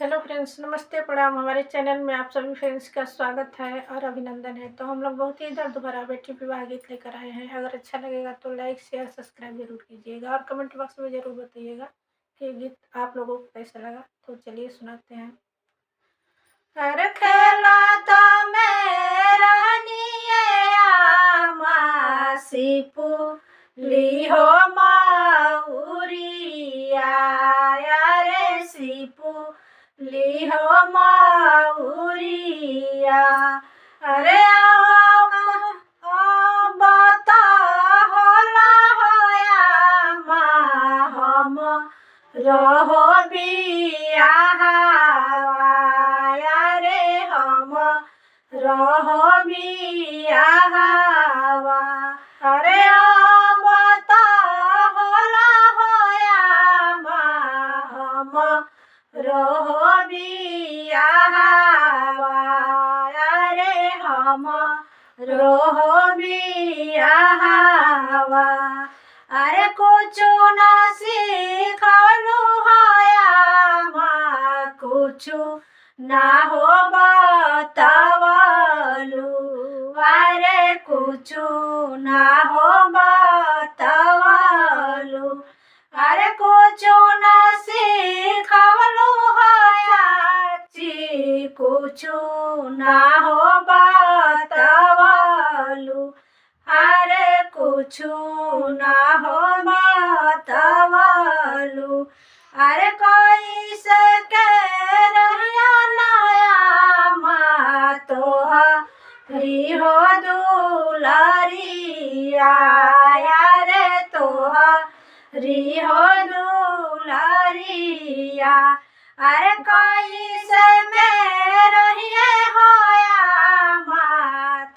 Hello friends, नमस्ते प्रणाम। हमारे चैनल में आप सभी फ्रेंड्स का स्वागत है और अभिनंदन है। तो हम लोग बहुत ही इधर दोबारा बेटी विवाह गीत लेकर आए हैं। अगर अच्छा लगेगा तो लाइक शेयर सब्सक्राइब जरूर कीजिएगा और कमेंट बॉक्स में ज़रूर बताइएगा कि गीत आप लोगों को कैसा लगा। तो चलिए सुनाते हैं। अरे खेला तो मेरा मासीपू ली हो माउरिया रे सीपू ली हो माउरिया। अरे बता होला होया हम रहो बियाहवा रे हम रहो बियाहवा। अरे बता होला होया हम रहो बियाहवा रे हम रहो बियाहवा। अरे कुछ न सीखलू होया कुछ ना हो बतावलू। अरे कुछ ना हो बतावलू। अरे कुछ न सीखलू होया कुछ ना हो बतावलू। अरे कुछ ना हो बतावलू। अरे कोई से के रहिया नया तोहरी हो दुलारिया रे तोहरी हो दुलारिया। अरे कोई से में रहिए होया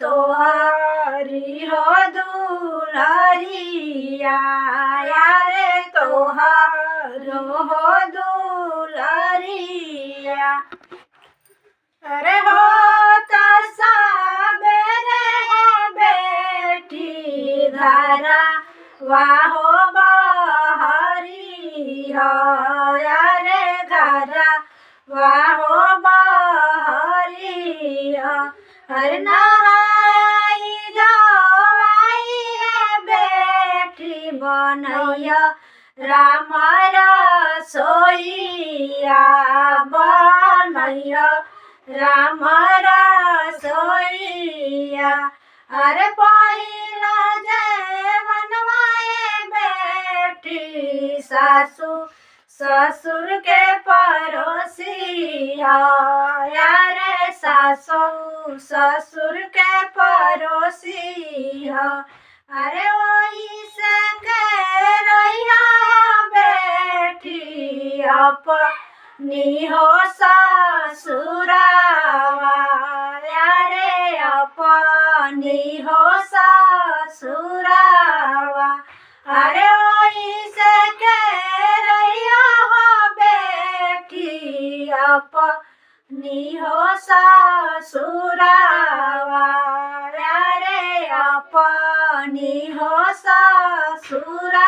तोहरी हो दुलारिया रे तोहरो हो दुलारिया। अरे हो सबेरे हो बेटी धारा वाहो बहरी हो रे घरा वाहो बहरी हो। हर नहाई जाई है बेटी बनैया राम रसोइया बनैया राम रसोइया। अरे पहिला बनवाए बेटी सासू ससुर के पड़ोसिया रे सासू ससुर के पड़ोसिया। अरे वही से के रहिया बेटी अपनी हो ससुरावा रे अपनी हो ससुरावा। अरे वही से के रहिया हो बेटी अपनी हो ससुरावा रे अपनी हो ससुरावा।